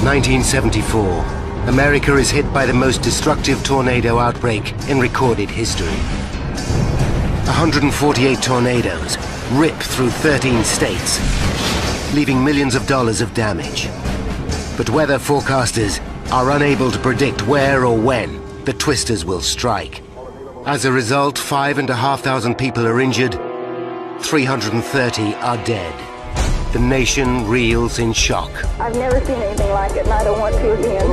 1974. America is hit by the most destructive tornado outbreak in recorded history. 148 tornadoes rip through 13 states, leaving millions of dollars of damage. But weather forecasters are unable to predict where or when the twisters will strike. As a result, 5,500 people are injured, 330 are dead. The nation reels in shock. I've never seen anything like it, and I don't want to again.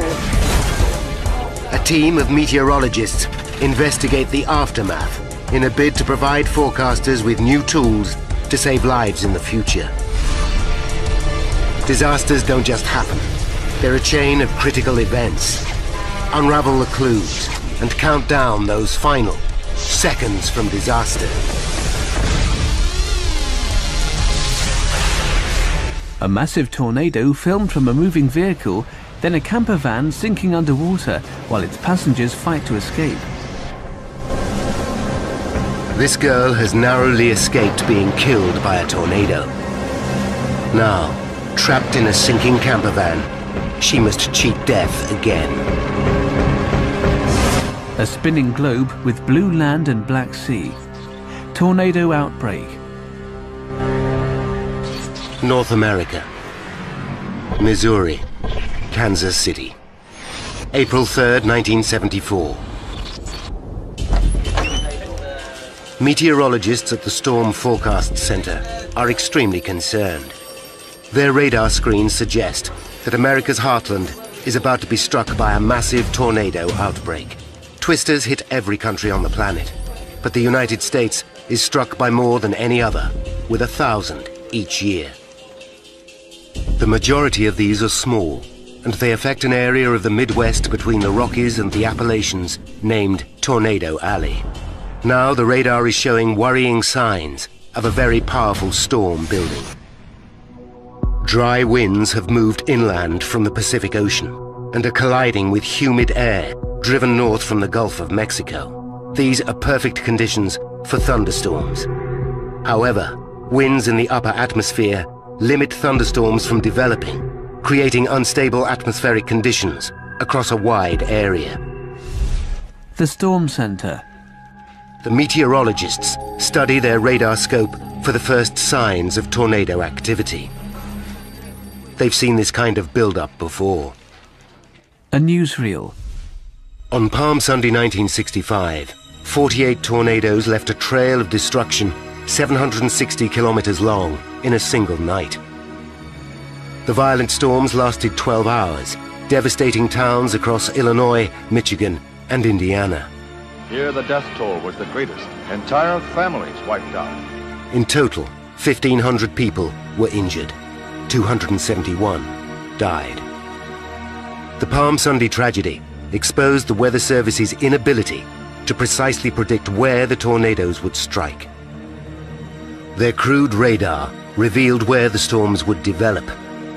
A team of meteorologists investigate the aftermath in a bid to provide forecasters with new tools to save lives in the future. Disasters don't just happen. They're a chain of critical events. Unravel the clues and count down those final seconds from disaster. A massive tornado filmed from a moving vehicle, then a camper van sinking underwater while its passengers fight to escape. This girl has narrowly escaped being killed by a tornado. Now, trapped in a sinking camper van, she must cheat death again. A spinning globe with blue land and black sea. Tornado outbreak. North America. Missouri. Kansas City. April 3rd, 1974. Meteorologists at the Storm Forecast Center are extremely concerned. Their radar screens suggest that America's heartland is about to be struck by a massive tornado outbreak. Twisters hit every country on the planet, but the United States is struck by more than any other, with 1,000 each year. The majority of these are small, and they affect an area of the Midwest between the Rockies and the Appalachians named Tornado Alley. Now the radar is showing worrying signs of a very powerful storm building. Dry winds have moved inland from the Pacific Ocean and are colliding with humid air driven north from the Gulf of Mexico. These are perfect conditions for thunderstorms. However, winds in the upper atmosphere limit thunderstorms from developing, creating unstable atmospheric conditions across a wide area. The Storm Center. The meteorologists study their radar scope for the first signs of tornado activity. They've seen this kind of build-up before. A newsreel. On Palm Sunday 1965, 48 tornadoes left a trail of destruction 760 kilometers long in a single night. The violent storms lasted 12 hours, devastating towns across Illinois, Michigan, and Indiana. Here the death toll was the greatest. Entire families wiped out. In total, 1,500 people were injured. 271 died. The Palm Sunday tragedy exposed the Weather Service's inability to precisely predict where the tornadoes would strike. Their crude radar revealed where the storms would develop,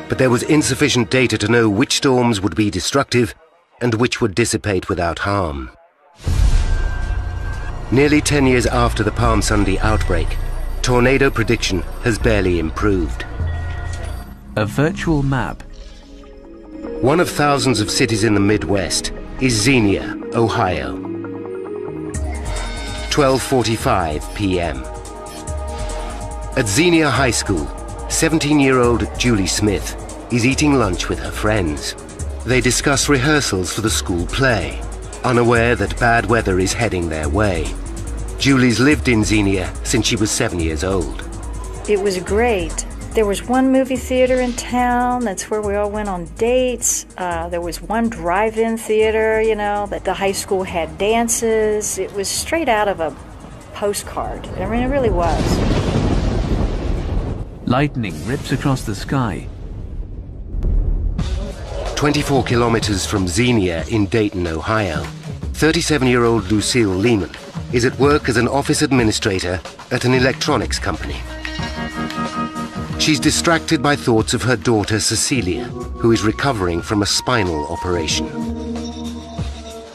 but there was insufficient data to know which storms would be destructive and which would dissipate without harm. Nearly 10 years after the Palm Sunday outbreak, tornado prediction has barely improved. A virtual map. One of thousands of cities in the Midwest is Xenia, Ohio. 12:45 p.m. At Xenia High School, 17-year-old Julie Smith is eating lunch with her friends. They discuss rehearsals for the school play, unaware that bad weather is heading their way. Julie's lived in Xenia since she was 7 years old. It was great. There was one movie theater in town. That's where we all went on dates. There was one drive-in theater, you know, that the high school had dances. It was straight out of a postcard. I mean, it really was. Lightning rips across the sky. 24 kilometers from Xenia in Dayton, Ohio, 37-year-old Lucille Lehman is at work as an office administrator at an electronics company. She's distracted by thoughts of her daughter Cecilia, who is recovering from a spinal operation.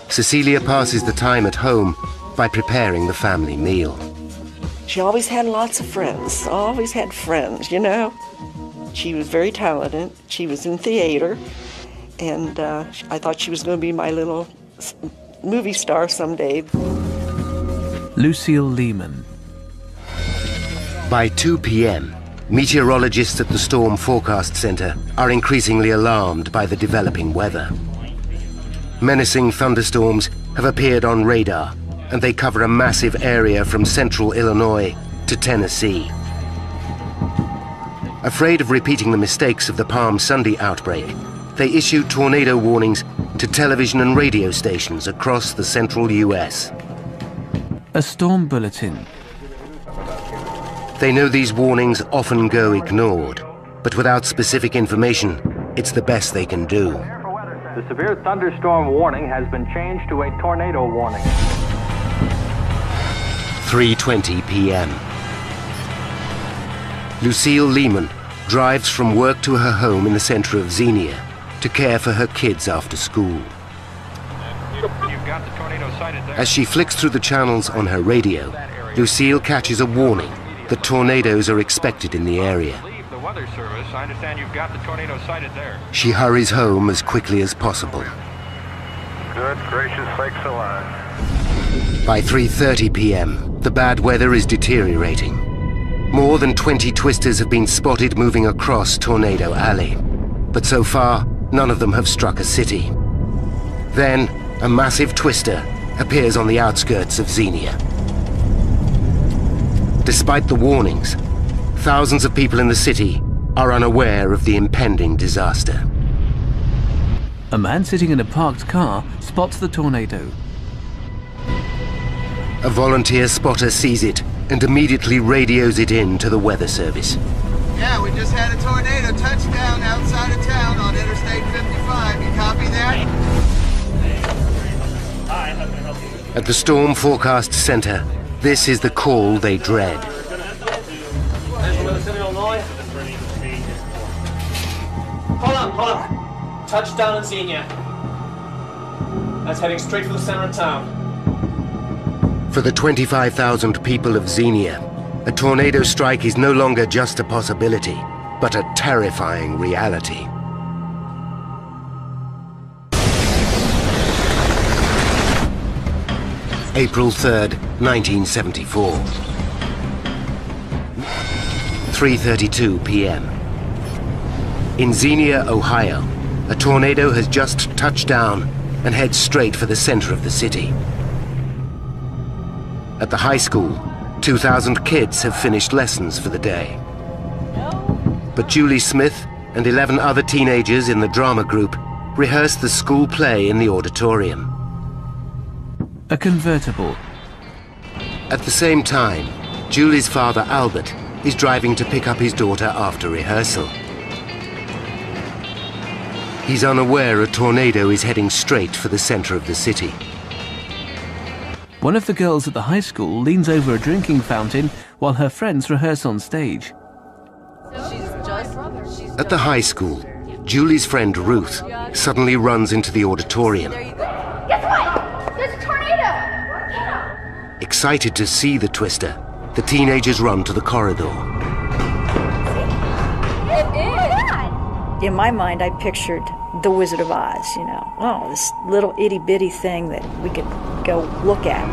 Cecilia passes the time at home by preparing the family meal. She always had lots of friends, always had friends, you know. She was very talented. She was in theater, and I thought she was going to be my little movie star someday. Lucille Lehman. By 2 p.m., meteorologists at the Storm Forecast Center are increasingly alarmed by the developing weather. Menacing thunderstorms have appeared on radar, and they cover a massive area from central Illinois to Tennessee. Afraid of repeating the mistakes of the Palm Sunday outbreak, they issued tornado warnings to television and radio stations across the central U.S. A storm bulletin. They know these warnings often go ignored, but without specific information, it's the best they can do. The severe thunderstorm warning has been changed to a tornado warning. 3:20 p.m. Lucille Lehman drives from work to her home in the center of Xenia to care for her kids after school. You've got the tornado sighted there. As she flicks through the channels on her radio, Lucille catches a warning that tornadoes are expected in the area. Leave the weather service. I understand you've got the tornado sighted there. She hurries home as quickly as possible. Good gracious sakes alive. By 3:30 p.m., the bad weather is deteriorating. More than 20 twisters have been spotted moving across Tornado Alley, but so far, none of them have struck a city. Then, a massive twister appears on the outskirts of Xenia. Despite the warnings, thousands of people in the city are unaware of the impending disaster. A man sitting in a parked car spots the tornado. A volunteer spotter sees it and immediately radios it in to the weather service. Yeah, we just had a tornado touchdown outside of town on Interstate 55. You copy that? At the Storm Forecast Center, this is the call they dread. Hold on. Touchdown in Xenia. That's heading straight for the center of town. For the 25,000 people of Xenia, a tornado strike is no longer just a possibility, but a terrifying reality. April 3rd, 1974. 3:32 p.m. In Xenia, Ohio, a tornado has just touched down and heads straight for the center of the city. At the high school, 2,000 kids have finished lessons for the day. But Julie Smith and 11 other teenagers in the drama group rehearse the school play in the auditorium. A convertible. At the same time, Julie's father, Albert, is driving to pick up his daughter after rehearsal. He's unaware a tornado is heading straight for the center of the city. One of the girls at the high school leans over a drinking fountain while her friends rehearse on stage. At the high school, Julie's friend Ruth suddenly runs into the auditorium. Guess what? There's a tornado! Excited to see the twister, the teenagers run to the corridor. In my mind, I pictured the Wizard of Oz, you know. Oh, this little itty-bitty thing that we could go look at.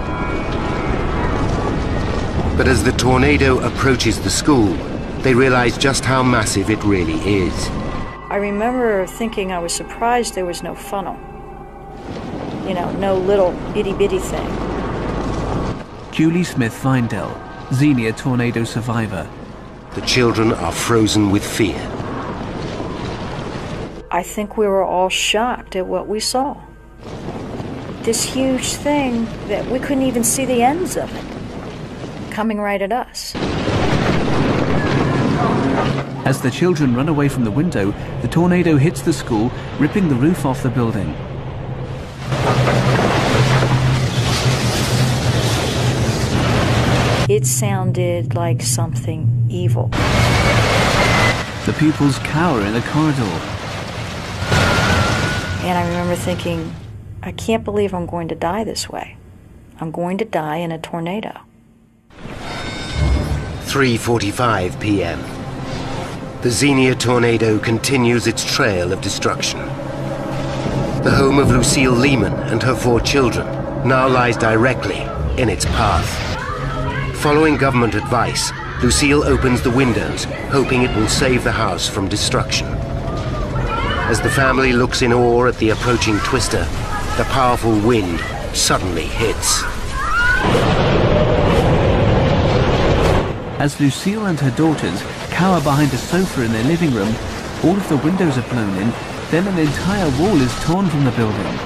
But as the tornado approaches the school, they realize just how massive it really is. I remember thinking I was surprised there was no funnel. You know, no little itty-bitty thing. Julie Smith-Findell, Xenia tornado survivor. The children are frozen with fear. I think we were all shocked at what we saw. This huge thing that we couldn't even see the ends of it, coming right at us. As the children run away from the window, the tornado hits the school, ripping the roof off the building. It sounded like something evil. The pupils cower in the corridor. And I remember thinking, I can't believe I'm going to die this way. I'm going to die in a tornado. 3:45 p.m. The Xenia tornado continues its trail of destruction. The home of Lucille Lehman and her 4 children now lies directly in its path. Following government advice, Lucille opens the windows, hoping it will save the house from destruction. As the family looks in awe at the approaching twister, the powerful wind suddenly hits. As Lucille and her daughters cower behind a sofa in their living room, all of the windows are blown in, then an entire wall is torn from the building.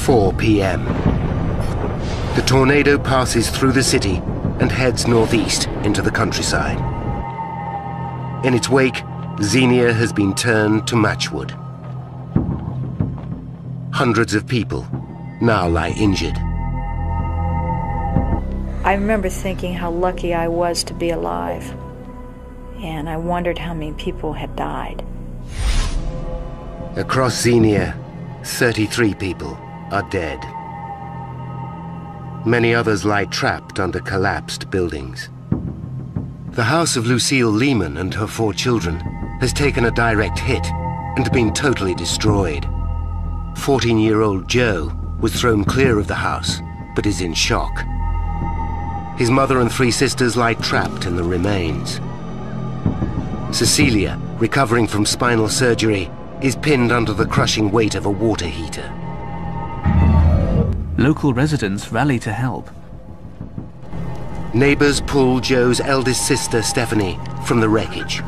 "4 p.m. The tornado passes through the city and heads northeast into the countryside. In its wake, Xenia has been turned to matchwood. Hundreds of people now lie injured. I remember thinking how lucky I was to be alive, and I wondered how many people had died. Across Xenia, 33 people are dead. Many others lie trapped under collapsed buildings. The house of Lucille Lehman and her 4 children has taken a direct hit and been totally destroyed. 14-year-old Joe was thrown clear of the house, but is in shock. His mother and 3 sisters lie trapped in the remains. Cecilia, recovering from spinal surgery, is pinned under the crushing weight of a water heater. Local residents rally to help. Neighbors pull Joe's eldest sister, Stephanie, from the wreckage.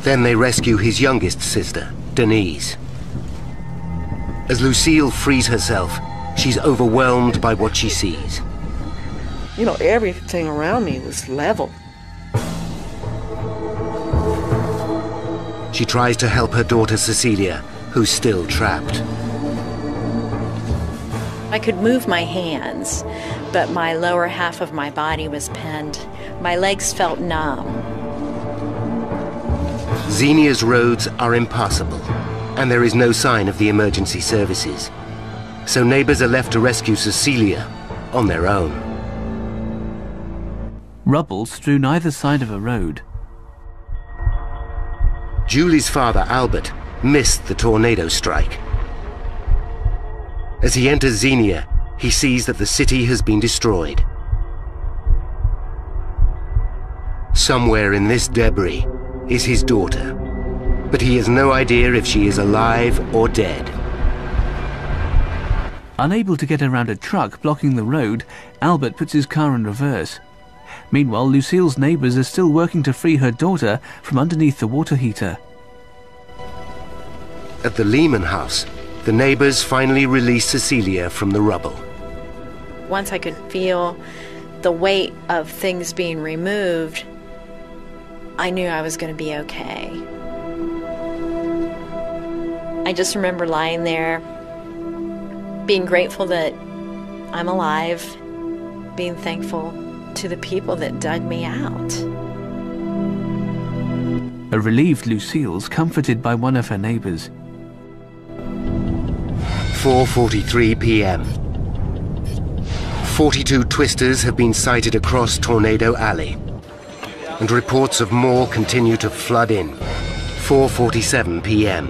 Then they rescue his youngest sister, Denise. As Lucille frees herself, she's overwhelmed by what she sees. You know, everything around me was level. She tries to help her daughter Cecilia, who's still trapped. I could move my hands, but my lower half of my body was pinned. My legs felt numb. Xenia's roads are impassable, and there is no sign of the emergency services. So neighbors are left to rescue Cecilia on their own. Rubble strewn either side of a road. Julie's father, Albert, missed the tornado strike. As he enters Xenia, he sees that the city has been destroyed. Somewhere in this debris is his daughter, but he has no idea if she is alive or dead. Unable to get around a truck blocking the road, Albert puts his car in reverse. Meanwhile, Lucille's neighbors are still working to free her daughter from underneath the water heater. At the Lehman house, the neighbors finally release Cecilia from the rubble. Once I could feel the weight of things being removed, I knew I was going to be okay. I just remember lying there, being grateful that I'm alive, being thankful to the people that dug me out. A relieved Lucille's comforted by one of her neighbors. 4:43 p.m. 42 twisters have been sighted across Tornado Alley, and reports of more continue to flood in. 4:47 p.m.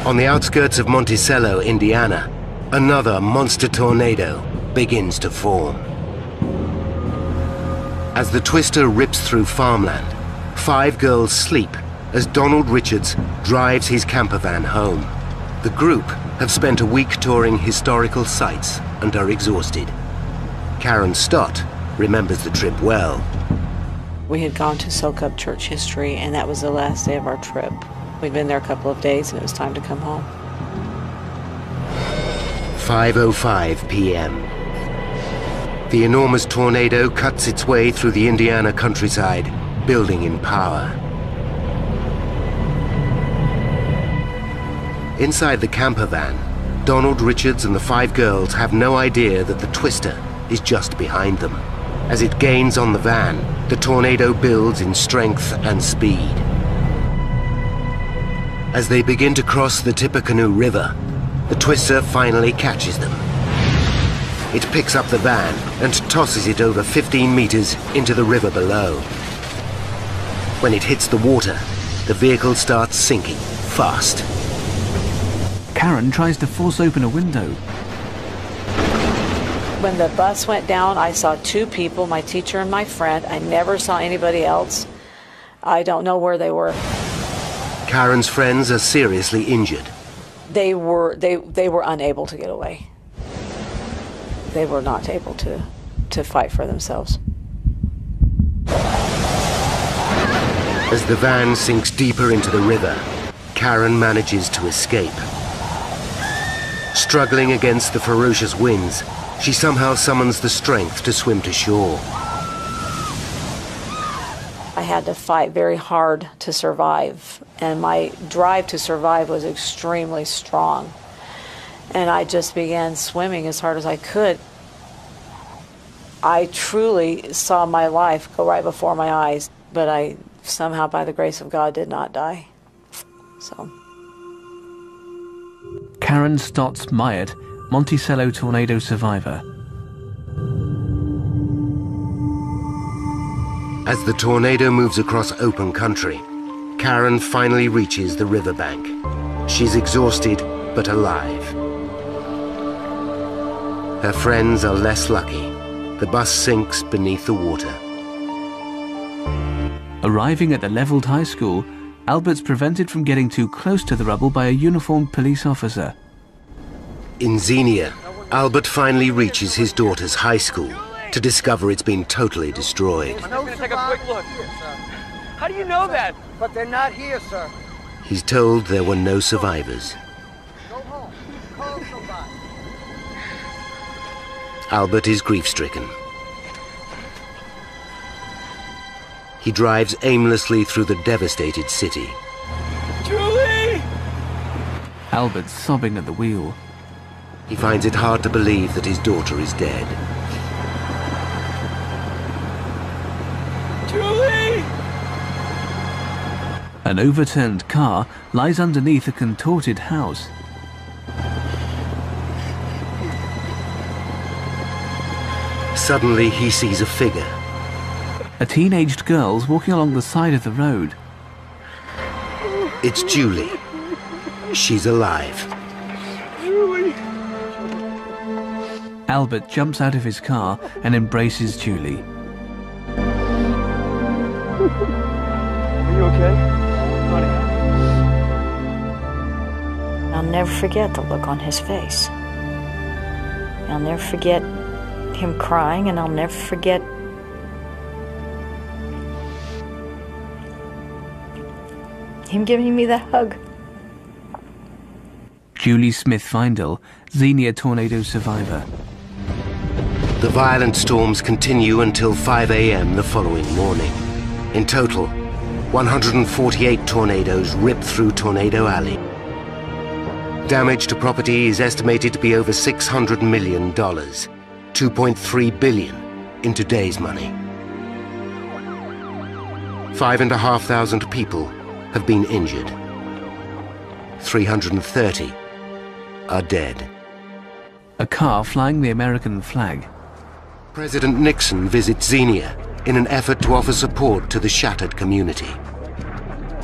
On the outskirts of Monticello, Indiana, another monster tornado begins to form. As the twister rips through farmland, 5 girls sleep as Donald Richards drives his camper van home. The group have spent a week touring historical sites and are exhausted. Karen Stott remembers the trip well. We had gone to soak up church history, and that was the last day of our trip. We'd been there a couple of days, and it was time to come home. 5:05 p.m. The enormous tornado cuts its way through the Indiana countryside, building in power. Inside the camper van, Donald Richards and the 5 girls have no idea that the twister is just behind them. As it gains on the van, the tornado builds in strength and speed. As they begin to cross the Tippecanoe River, the twister finally catches them. it picks up the van and tosses it over 15 meters into the river below. When it hits the water, the vehicle starts sinking fast. Karen tries to force open a window. When the bus went down, I saw two people, my teacher and my friend. I never saw anybody else. I don't know where they were. Karen's friends are seriously injured. They were unable to get away. They were not able to fight for themselves. As the van sinks deeper into the river, Karen manages to escape. Struggling against the ferocious winds, she somehow summons the strength to swim to shore. I had to fight very hard to survive, and my drive to survive was extremely strong. And I just began swimming as hard as I could. I truly saw my life go right before my eyes, but I somehow, by the grace of God, did not die. So. Karen Stotts Myatt, Monticello tornado survivor. As the tornado moves across open country, Karen finally reaches the riverbank. She's exhausted but alive. Her friends are less lucky. The bus sinks beneath the water. Arriving at the leveled high school, Albert's prevented from getting too close to the rubble by a uniformed police officer. In Xenia, Albert finally reaches his daughter's high school to discover it's been totally destroyed. I'm just going to take a quick look. How do you know that? But they're not here, sir. He's told there were no survivors. Go home. Call somebody. Albert is grief-stricken. He drives aimlessly through the devastated city. Julie! Albert's sobbing at the wheel. He finds it hard to believe that his daughter is dead. Julie! An overturned car lies underneath a contorted house. Suddenly, he sees a figure. A teenaged girl's walking along the side of the road. It's Julie. She's alive. Julie! Albert jumps out of his car and embraces Julie. Are you okay? Honey? I'll never forget the look on his face. I'll never forget him crying, and I'll never forget him giving me that hug. Julie Smith-Findle, Xenia tornado survivor. The violent storms continue until 5 a.m. the following morning. In total, 148 tornadoes rip through Tornado Alley. Damage to property is estimated to be over $600 million, $2.3 billion in today's money. 5,500 people have been injured. 330 are dead. A car flying the American flag. President Nixon visits Xenia in an effort to offer support to the shattered community.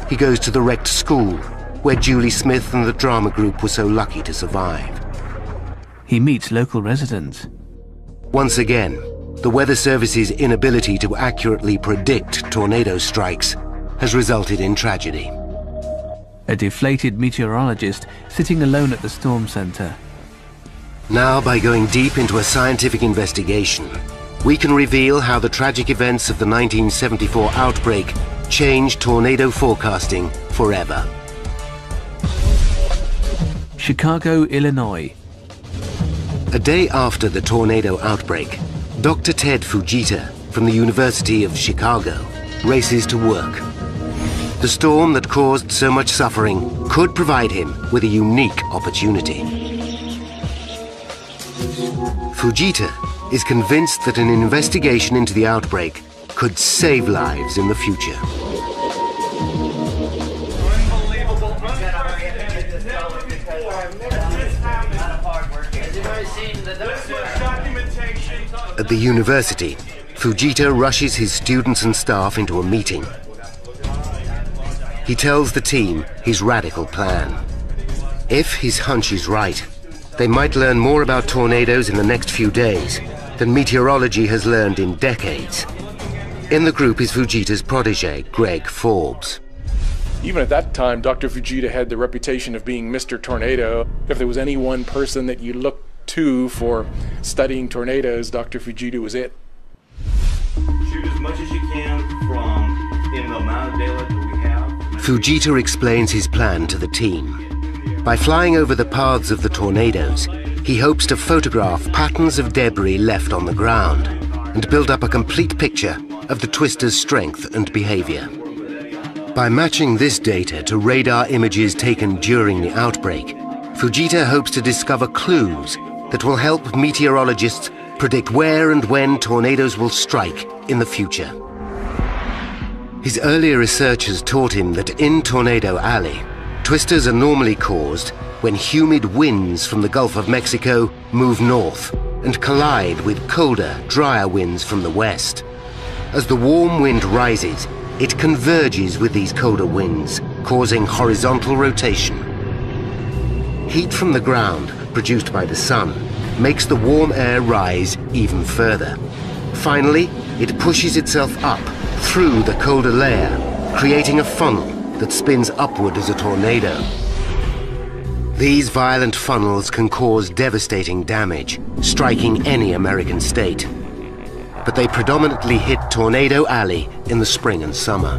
He goes to the wrecked school, where Julie Smith and the drama group were so lucky to survive. He meets local residents. Once again, the Weather Service's inability to accurately predict tornado strikes has resulted in tragedy. A deflated meteorologist sitting alone at the storm center. Now, by going deep into a scientific investigation, we can reveal how the tragic events of the 1974 outbreak changed tornado forecasting forever. Chicago, Illinois. A day after the tornado outbreak, Dr. Ted Fujita from the University of Chicago races to work. The storm that caused so much suffering could provide him with a unique opportunity. Fujita is convinced that an investigation into the outbreak could save lives in the future. Have you ever seen the At the university, Fujita rushes his students and staff into a meeting. He tells the team his radical plan. If his hunch is right, they might learn more about tornadoes in the next few days than meteorology has learned in decades. In the group is Fujita's protege, Greg Forbes. Even at that time, Dr. Fujita had the reputation of being Mr. Tornado. If there was any one person that you looked to for studying tornadoes, Dr. Fujita was it. Shoot as much as you can from in the amount of daylight that we have. Fujita explains his plan to the team. By flying over the paths of the tornadoes, he hopes to photograph patterns of debris left on the ground and build up a complete picture of the twister's strength and behavior. By matching this data to radar images taken during the outbreak, Fujita hopes to discover clues that will help meteorologists predict where and when tornadoes will strike in the future. His earlier research has taught him that in Tornado Alley, twisters are normally caused when humid winds from the Gulf of Mexico move north and collide with colder, drier winds from the west. As the warm wind rises, it converges with these colder winds, causing horizontal rotation. Heat from the ground, produced by the sun, makes the warm air rise even further. Finally, it pushes itself up through the colder layer, creating a funnel that spins upward as a tornado. These violent funnels can cause devastating damage, striking any American state. But they predominantly hit Tornado Alley in the spring and summer.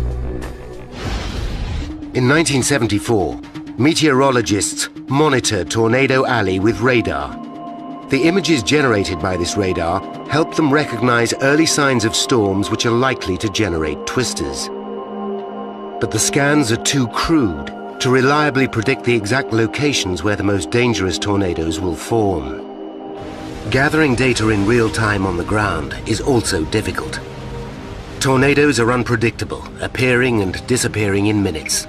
In 1974, meteorologists monitored Tornado Alley with radar. The images generated by this radar help them recognize early signs of storms which are likely to generate twisters. But the scans are too crude to reliably predict the exact locations where the most dangerous tornadoes will form. Gathering data in real time on the ground is also difficult. Tornadoes are unpredictable, appearing and disappearing in minutes.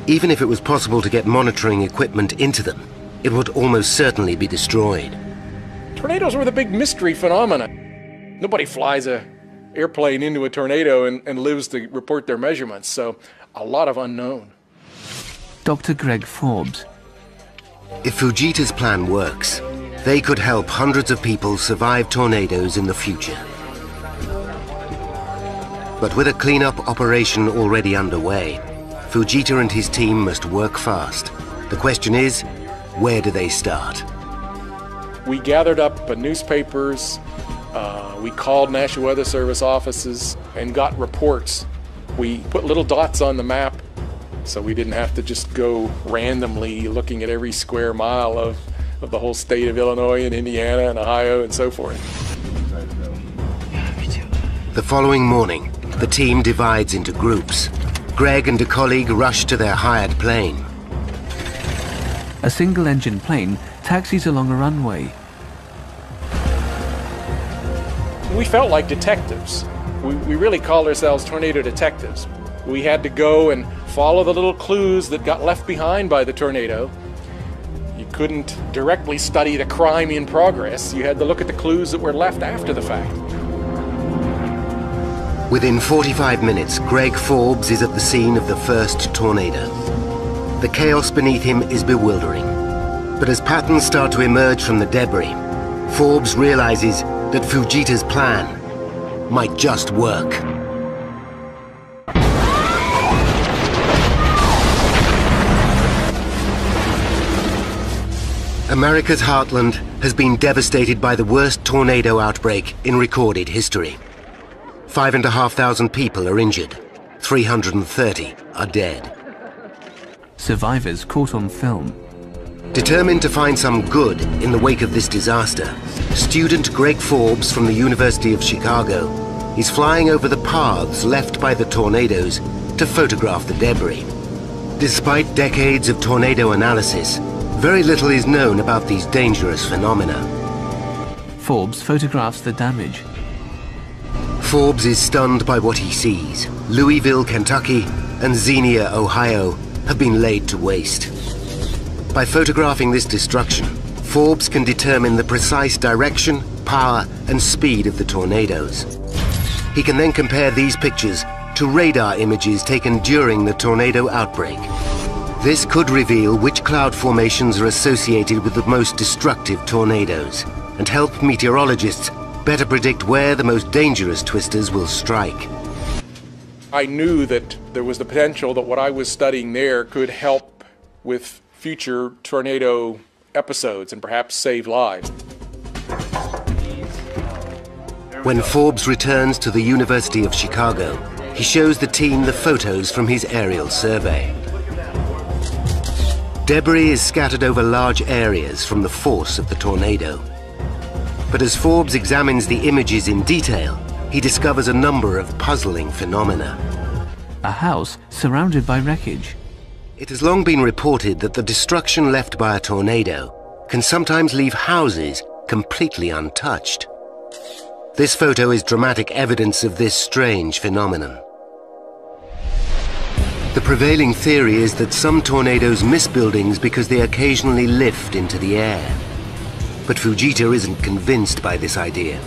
Even if it was possible to get monitoring equipment into them, it would almost certainly be destroyed. Tornadoes were the big mystery phenomenon. Nobody flies an airplane into a tornado and lives to report their measurements, so a lot of unknown. Dr. Greg Forbes. If Fujita's plan works, they could help hundreds of people survive tornadoes in the future. But with a cleanup operation already underway, Fujita and his team must work fast. The question is, where do they start? We gathered up newspapers, we called National Weather Service offices and got reports. We put little dots on the map so we didn't have to just go randomly looking at every square mile of the whole state of Illinois and Indiana and Ohio and so forth. The following morning, the team divides into groups. Greg and a colleague rush to their hired plane. A single-engine plane taxis along a runway. We felt like detectives. We really called ourselves tornado detectives. We had to go and follow the little clues that got left behind by the tornado. You couldn't directly study the crime in progress. You had to look at the clues that were left after the fact. Within 45 minutes, Greg Forbes is at the scene of the first tornado. The chaos beneath him is bewildering. But as patterns start to emerge from the debris, Forbes realizes that Fujita's plan might just work. America's heartland has been devastated by the worst tornado outbreak in recorded history. 5,500 people are injured. 330 are dead. Survivors caught on film. Determined to find some good in the wake of this disaster, student Greg Forbes from the University of Chicago is flying over the paths left by the tornadoes to photograph the debris. Despite decades of tornado analysis, very little is known about these dangerous phenomena. Forbes photographs the damage. Forbes is stunned by what he sees. Louisville, Kentucky, and Xenia, Ohio have been laid to waste. By photographing this destruction, Forbes can determine the precise direction power and speed of the tornadoes. He can then compare these pictures to radar images taken during the tornado outbreak. This could reveal which cloud formations are associated with the most destructive tornadoes and help meteorologists better predict where the most dangerous twisters will strike. I knew that there was the potential that what I was studying there could help with future tornado episodes and perhaps save lives. When Forbes returns to the University of Chicago, he shows the team the photos from his aerial survey. Debris is scattered over large areas from the force of the tornado. But as Forbes examines the images in detail, he discovers a number of puzzling phenomena. A house surrounded by wreckage. It has long been reported that the destruction left by a tornado can sometimes leave houses completely untouched. This photo is dramatic evidence of this strange phenomenon. The prevailing theory is that some tornadoes miss buildings because they occasionally lift into the air. But Fujita isn't convinced by this idea.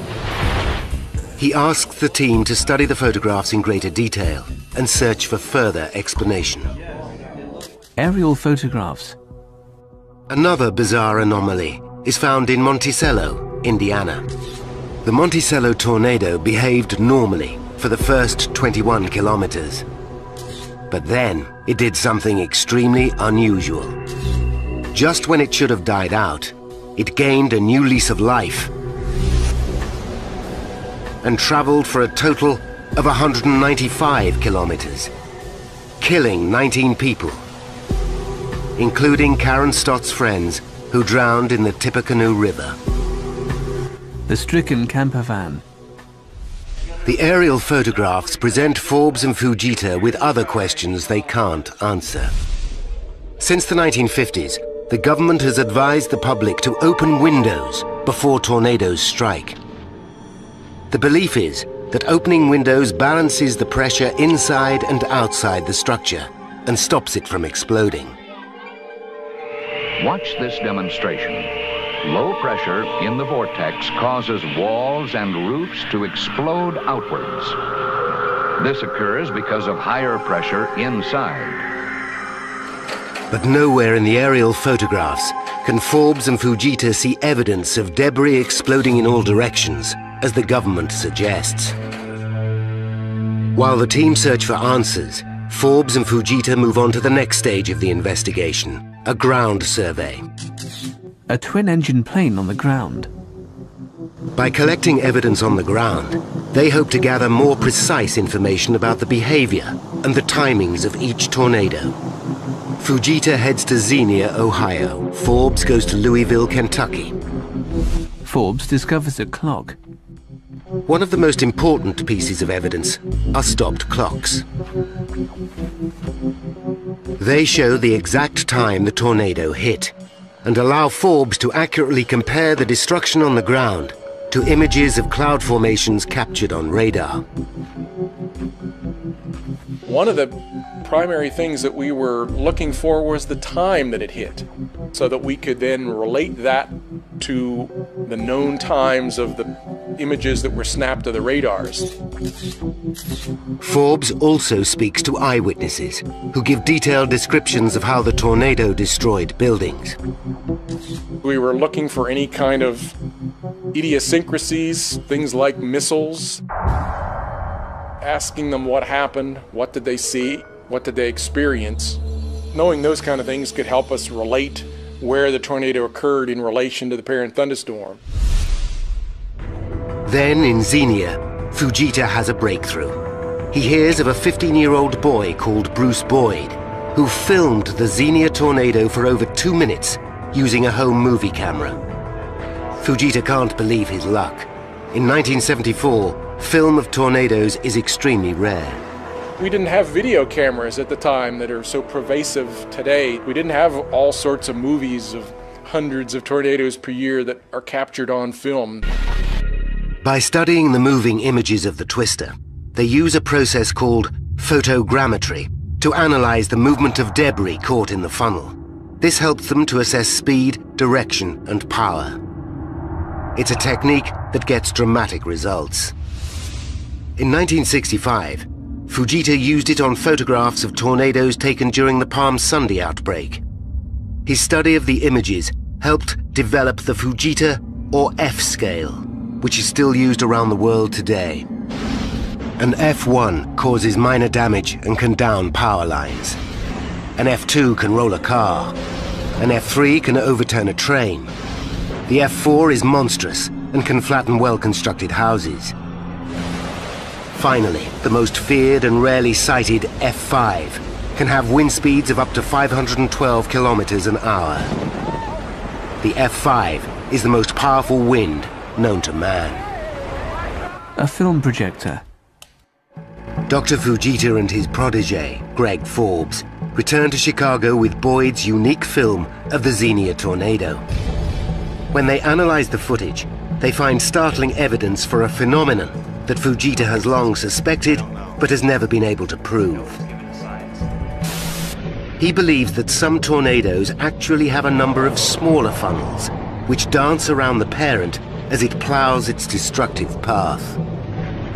He asks the team to study the photographs in greater detail and search for further explanation. Aerial photographs. Another bizarre anomaly is found in Monticello, Indiana. The Monticello tornado behaved normally for the first 21 kilometers. But then it did something extremely unusual. Just when it should have died out, it gained a new lease of life and traveled for a total of 195 kilometers, killing 19 people, including Karen Stott's friends who drowned in the Tippecanoe River. The stricken camper van. The aerial photographs present Forbes and Fujita with other questions they can't answer. Since the 1950s, the government has advised the public to open windows before tornadoes strike. The belief is that opening windows balances the pressure inside and outside the structure and stops it from exploding. Watch this demonstration. Low pressure in the vortex causes walls and roofs to explode outwards. This occurs because of higher pressure inside. But nowhere in the aerial photographs can Forbes and Fujita see evidence of debris exploding in all directions, as the government suggests. While the team search for answers, Forbes and Fujita move on to the next stage of the investigation, a ground survey. A twin-engine plane on the ground. By collecting evidence on the ground, they hope to gather more precise information about the behavior and the timings of each tornado. Fujita heads to Xenia, Ohio. Forbes goes to Louisville, Kentucky. Forbes discovers a clock. One of the most important pieces of evidence are stopped clocks. They show the exact time the tornado hit and allow Forbes to accurately compare the destruction on the ground to images of cloud formations captured on radar. One of the primary things that we were looking for was the time that it hit, so that we could then relate that to the known times of the images that were snapped to the radars. Forbes also speaks to eyewitnesses who give detailed descriptions of how the tornado destroyed buildings. We were looking for any kind of idiosyncrasies, things like missiles, asking them what happened, what did they see, what did they experience. Knowing those kind of things could help us relate where the tornado occurred in relation to the parent thunderstorm. Then in Xenia, Fujita has a breakthrough. He hears of a 15-year-old boy called Bruce Boyd, who filmed the Xenia tornado for over 2 minutes using a home movie camera. Fujita can't believe his luck. In 1974, film of tornadoes is extremely rare. We didn't have video cameras at the time that are so pervasive today. We didn't have all sorts of movies of hundreds of tornadoes per year that are captured on film. By studying the moving images of the twister, they use a process called photogrammetry to analyze the movement of debris caught in the funnel. This helps them to assess speed, direction, and power. It's a technique that gets dramatic results. In 1965, Fujita used it on photographs of tornadoes taken during the Palm Sunday outbreak. His study of the images helped develop the Fujita or F scale, which is still used around the world today. An F1 causes minor damage and can down power lines. An F2 can roll a car. An F3 can overturn a train. The F4 is monstrous and can flatten well-constructed houses. Finally, the most feared and rarely sighted F5 can have wind speeds of up to 512 kilometers an hour. The F5 is the most powerful wind known to man. A film projector. Dr. Fujita and his protege, Greg Forbes, returned to Chicago with Boyd's unique film of the Xenia tornado. When they analyzed the footage, they find startling evidence for a phenomenon that Fujita has long suspected, but has never been able to prove. He believes that some tornadoes actually have a number of smaller funnels, which dance around the parent as it plows its destructive path.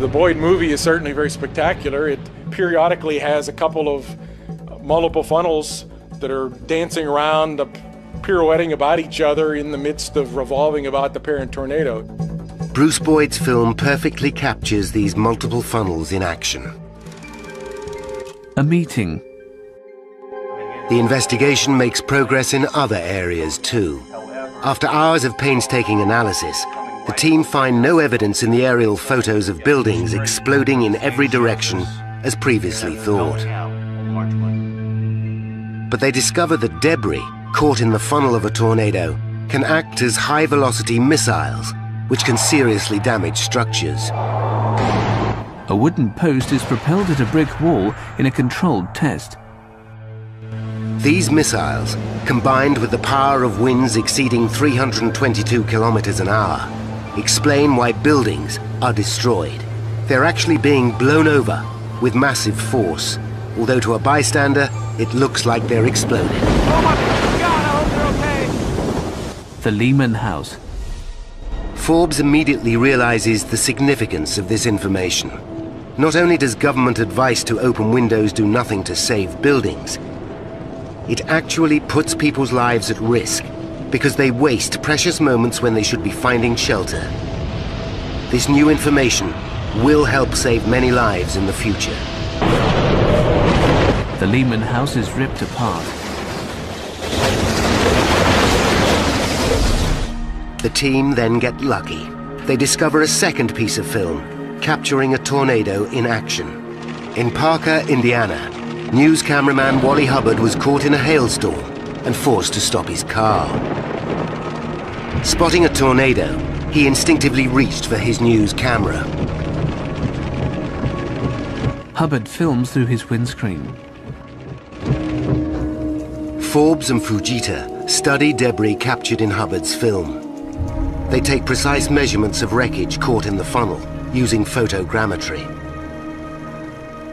The Boyd movie is certainly very spectacular. It periodically has a couple of multiple funnels that are dancing around, pirouetting about each other in the midst of revolving about the parent tornado. Bruce Boyd's film perfectly captures these multiple funnels in action. A meeting. The investigation makes progress in other areas too. After hours of painstaking analysis, the team find no evidence in the aerial photos of buildings exploding in every direction as previously thought. But they discover that debris caught in the funnel of a tornado can act as high-velocity missiles, which can seriously damage structures. A wooden post is propelled at a brick wall in a controlled test. These missiles, combined with the power of winds exceeding 322 kilometers an hour, explain why buildings are destroyed. They're actually being blown over with massive force, although to a bystander, it looks like they're exploding. Oh my God, I hope they're okay. The Lehman House. Forbes immediately realizes the significance of this information. Not only does government advice to open windows do nothing to save buildings, it actually puts people's lives at risk because they waste precious moments when they should be finding shelter. This new information will help save many lives in the future. The Lehman House is ripped apart. The team then get lucky. They discover a second piece of film, capturing a tornado in action. In Parker, Indiana, news cameraman Wally Hubbard was caught in a hailstorm and forced to stop his car. Spotting a tornado, he instinctively reached for his news camera. Hubbard films through his windscreen. Forbes and Fujita study debris captured in Hubbard's film. They take precise measurements of wreckage caught in the funnel using photogrammetry.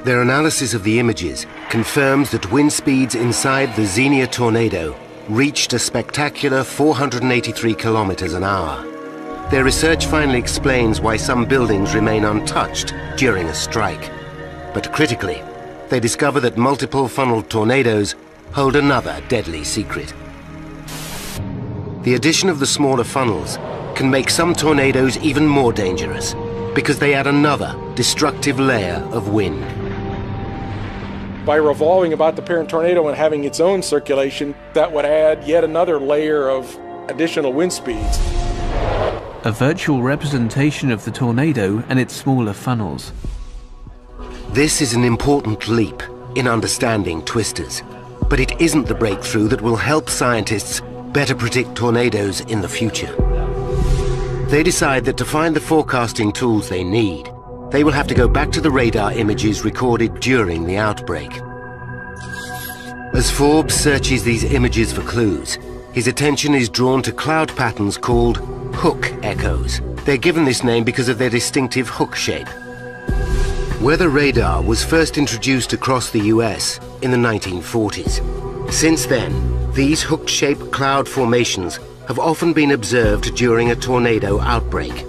Their analysis of the images confirms that wind speeds inside the Xenia tornado reached a spectacular 483 kilometers an hour. Their research finally explains why some buildings remain untouched during a strike. But critically, they discover that multiple funneled tornadoes hold another deadly secret. The addition of the smaller funnels can make some tornadoes even more dangerous because they add another destructive layer of wind. By revolving about the parent tornado and having its own circulation, that would add yet another layer of additional wind speeds. A virtual representation of the tornado and its smaller funnels. This is an important leap in understanding twisters, but it isn't the breakthrough that will help scientists better predict tornadoes in the future. They decide that to find the forecasting tools they need, they will have to go back to the radar images recorded during the outbreak. As Forbes searches these images for clues, his attention is drawn to cloud patterns called hook echoes. They're given this name because of their distinctive hook shape. Weather radar was first introduced across the US in the 1940s. Since then, these hook-shaped cloud formations have often been observed during a tornado outbreak.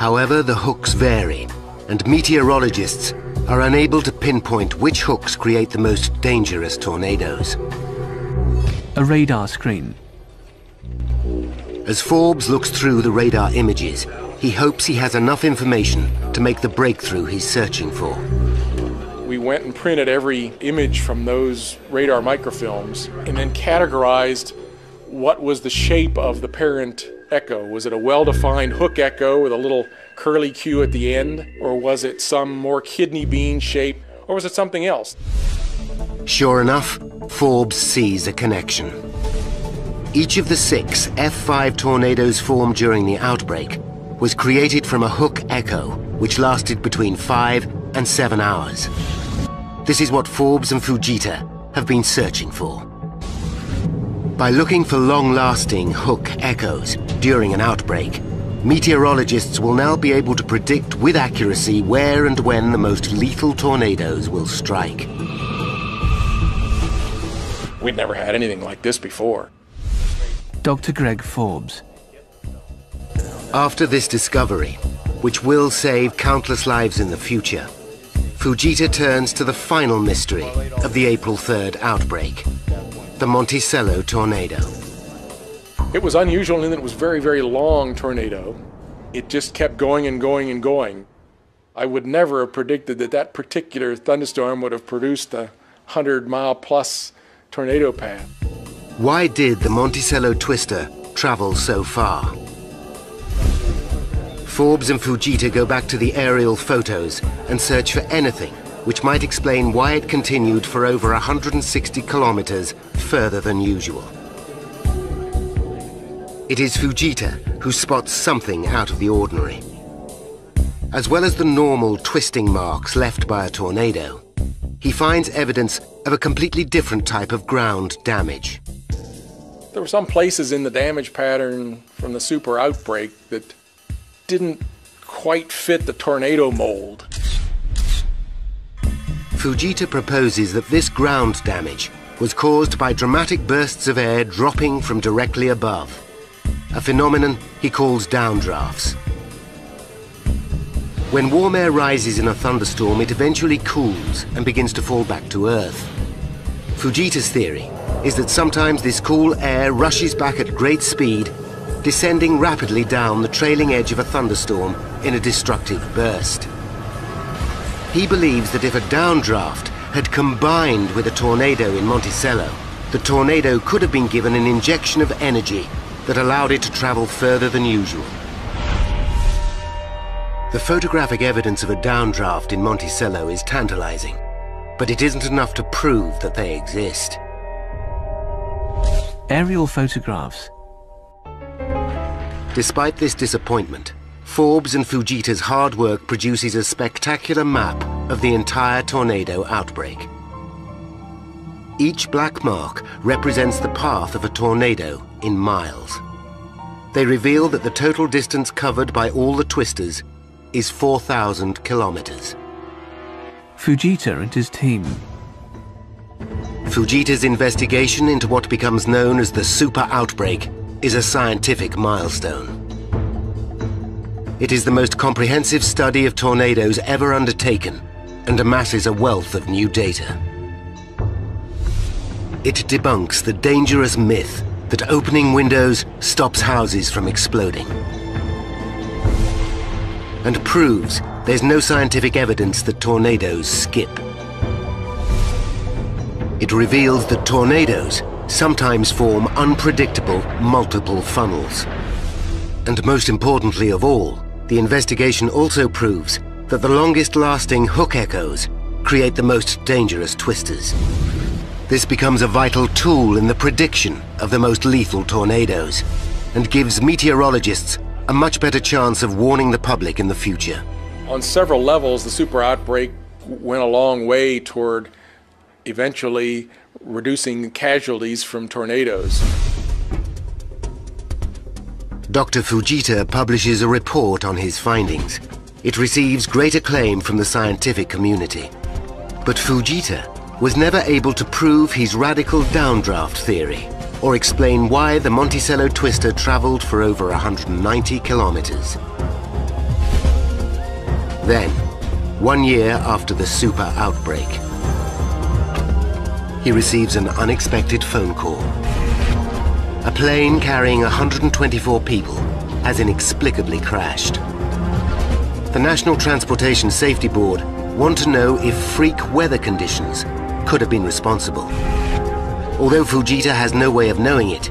However, the hooks vary, and meteorologists are unable to pinpoint which hooks create the most dangerous tornadoes. A radar screen. As Forbes looks through the radar images, he hopes he has enough information to make the breakthrough he's searching for. We went and printed every image from those radar microfilms and then categorized what was the shape of the parent echo. Was it a well-defined hook echo with a little curly Q at the end, or was it some more kidney bean shape, or was it something else? Sure enough, Forbes sees a connection. Each of the 6 F5 tornadoes formed during the outbreak was created from a hook echo, which lasted between 5 and 7 hours. This is what Forbes and Fujita have been searching for. By looking for long-lasting hook echoes during an outbreak, meteorologists will now be able to predict with accuracy where and when the most lethal tornadoes will strike. We'd never had anything like this before. Dr. Greg Forbes. After this discovery, which will save countless lives in the future, Fujita turns to the final mystery of the April 3rd outbreak, the Monticello tornado. It was unusual in that it was a very, very long tornado. It just kept going and going and going. I would never have predicted that that particular thunderstorm would have produced a 100-mile-plus tornado path. Why did the Monticello twister travel so far? Forbes and Fujita go back to the aerial photos and search for anything which might explain why it continued for over 160 kilometers further than usual. It is Fujita who spots something out of the ordinary. As well as the normal twisting marks left by a tornado, he finds evidence of a completely different type of ground damage. There were some places in the damage pattern from the super outbreak that didn't quite fit the tornado mold. Fujita proposes that this ground damage was caused by dramatic bursts of air dropping from directly above, a phenomenon he calls downdrafts. When warm air rises in a thunderstorm, it eventually cools and begins to fall back to Earth. Fujita's theory is that sometimes this cool air rushes back at great speed, descending rapidly down the trailing edge of a thunderstorm in a destructive burst. He believes that if a downdraft had combined with a tornado in Monticello, the tornado could have been given an injection of energy that allowed it to travel further than usual. The photographic evidence of a downdraft in Monticello is tantalizing, but it isn't enough to prove that they exist. Aerial photographs. Despite this disappointment, Forbes and Fujita's hard work produces a spectacular map of the entire tornado outbreak. Each black mark represents the path of a tornado in miles. They reveal that the total distance covered by all the twisters is 4,000 kilometers. Fujita and his team. Fujita's investigation into what becomes known as the super outbreak is a scientific milestone. It is the most comprehensive study of tornadoes ever undertaken and amasses a wealth of new data. It debunks the dangerous myth that opening windows stops houses from exploding, and proves there's no scientific evidence that tornadoes skip. It reveals that tornadoes sometimes form unpredictable multiple funnels. And most importantly of all, the investigation also proves that the longest-lasting hook echoes create the most dangerous twisters. This becomes a vital tool in the prediction of the most lethal tornadoes, and gives meteorologists a much better chance of warning the public in the future. On several levels, the super outbreak went a long way toward eventually reducing casualties from tornadoes. Dr. Fujita publishes a report on his findings. It receives great acclaim from the scientific community. But Fujita was never able to prove his radical downdraft theory, or explain why the Monticello twister traveled for over 190 kilometers. Then, 1 year after the super outbreak, he receives an unexpected phone call. A plane carrying 124 people has inexplicably crashed. The National Transportation Safety Board want to know if freak weather conditions could have been responsible. Although Fujita has no way of knowing it,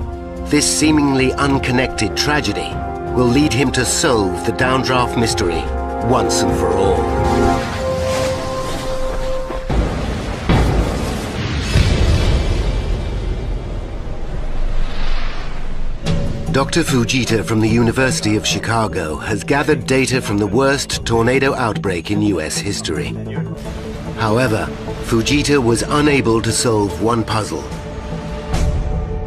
this seemingly unconnected tragedy will lead him to solve the downdraft mystery once and for all. Dr. Fujita from the University of Chicago has gathered data from the worst tornado outbreak in US history. However, Fujita was unable to solve one puzzle.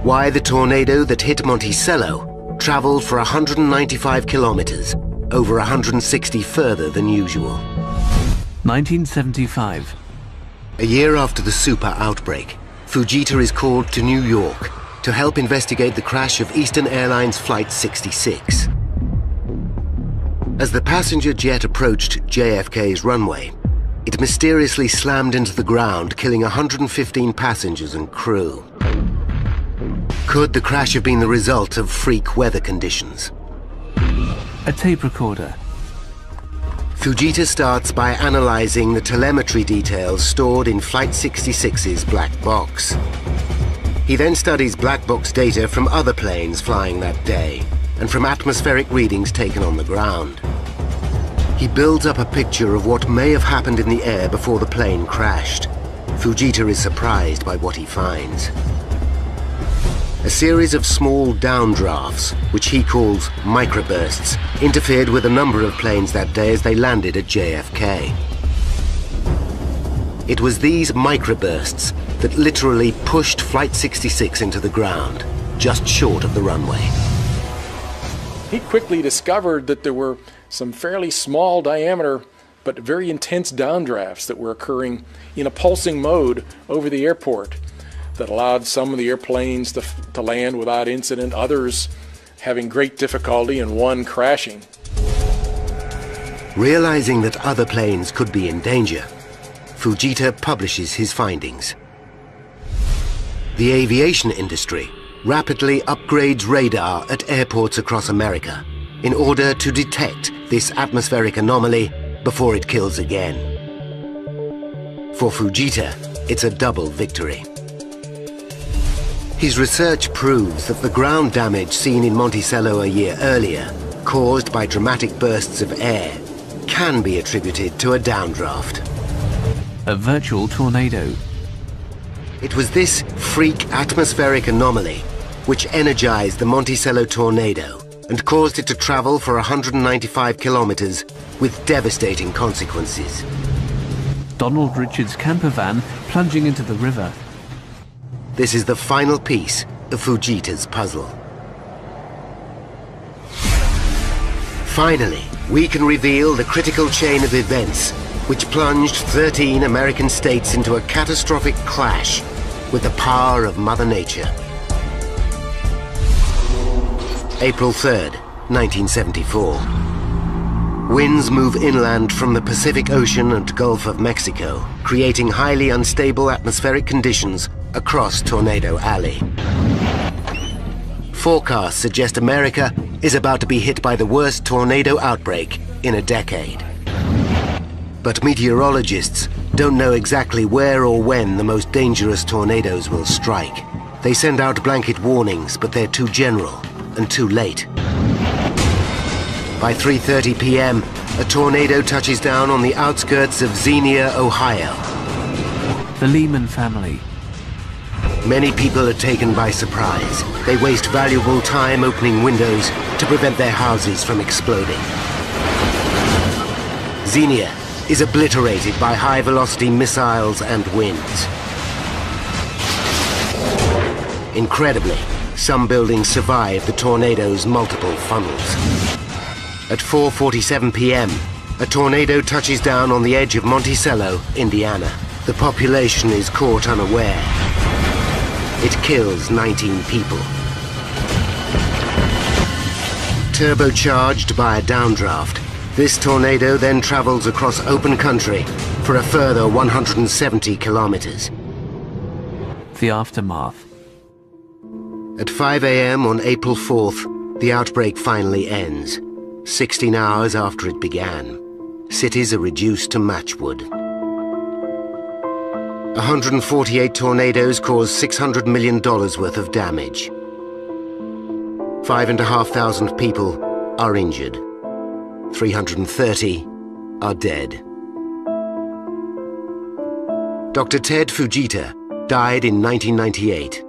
Why the tornado that hit Monticello traveled for 195 kilometers, over 160 further than usual. 1975. A year after the super outbreak, Fujita is called to New York to help investigate the crash of Eastern Airlines Flight 66. As the passenger jet approached JFK's runway, it mysteriously slammed into the ground, killing 115 passengers and crew. Could the crash have been the result of freak weather conditions? A tape recorder. Fujita starts by analyzing the telemetry details stored in Flight 66's black box. He then studies black box data from other planes flying that day and from atmospheric readings taken on the ground. He builds up a picture of what may have happened in the air before the plane crashed. Fujita is surprised by what he finds. A series of small downdrafts, which he calls microbursts, interfered with a number of planes that day as they landed at JFK. It was these microbursts that literally pushed Flight 66 into the ground, just short of the runway. He quickly discovered that there were some fairly small diameter but very intense downdrafts that were occurring in a pulsing mode over the airport that allowed some of the airplanes to land without incident, others having great difficulty, and one crashing. Realizing that other planes could be in danger, Fujita publishes his findings. The aviation industry rapidly upgrades radar at airports across America in order to detect this atmospheric anomaly before it kills again. For Fujita, it's a double victory. His research proves that the ground damage seen in Monticello a year earlier, caused by dramatic bursts of air, can be attributed to a downdraft. A virtual tornado. It was this freak atmospheric anomaly which energized the Monticello tornado and caused it to travel for 195 kilometers with devastating consequences. Donald Richards' camper van plunging into the river. This is the final piece of Fujita's puzzle. Finally, we can reveal the critical chain of events which plunged 13 American states into a catastrophic clash with the power of Mother Nature. April 3rd, 1974. Winds move inland from the Pacific Ocean and Gulf of Mexico, creating highly unstable atmospheric conditions across Tornado Alley. Forecasts suggest America is about to be hit by the worst tornado outbreak in a decade. But meteorologists don't know exactly where or when the most dangerous tornadoes will strike. They send out blanket warnings, but they're too general and too late. By 3:30 p.m., a tornado touches down on the outskirts of Xenia, Ohio. The Lehman family. Many people are taken by surprise. They waste valuable time opening windows to prevent their houses from exploding. Xenia is obliterated by high-velocity missiles and winds. Incredibly, some buildings survive the tornado's multiple funnels. At 4:47 p.m., a tornado touches down on the edge of Monticello, Indiana. The population is caught unaware. It kills 19 people. Turbocharged by a downdraft, This tornado then travels across open country for a further 170 kilometers. The aftermath. At 5 a.m. on April 4th, the outbreak finally ends. 16 hours after it began, cities are reduced to matchwood. 148 tornadoes caused $600 million worth of damage. 5,500 people are injured. 330 are dead. Dr. Ted Fujita died in 1998.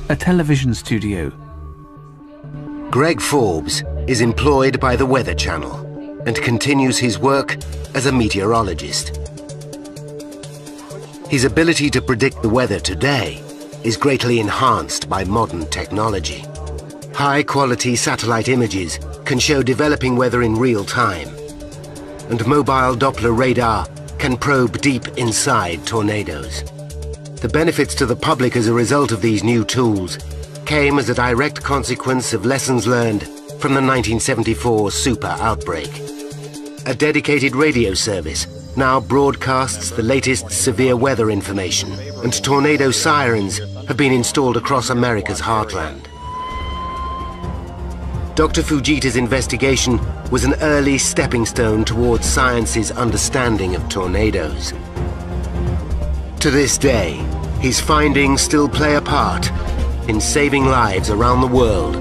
A television studio. Greg Forbes is employed by the Weather Channel and continues his work as a meteorologist. His ability to predict the weather today is greatly enhanced by modern technology. High-quality satellite images can show developing weather in real time, and mobile Doppler radar can probe deep inside tornadoes. The benefits to the public as a result of these new tools came as a direct consequence of lessons learned from the 1974 super outbreak. A dedicated radio service now broadcasts the latest severe weather information, and tornado sirens have been installed across America's heartland. Dr. Fujita's investigation was an early stepping stone towards science's understanding of tornadoes. To this day, his findings still play a part in saving lives around the world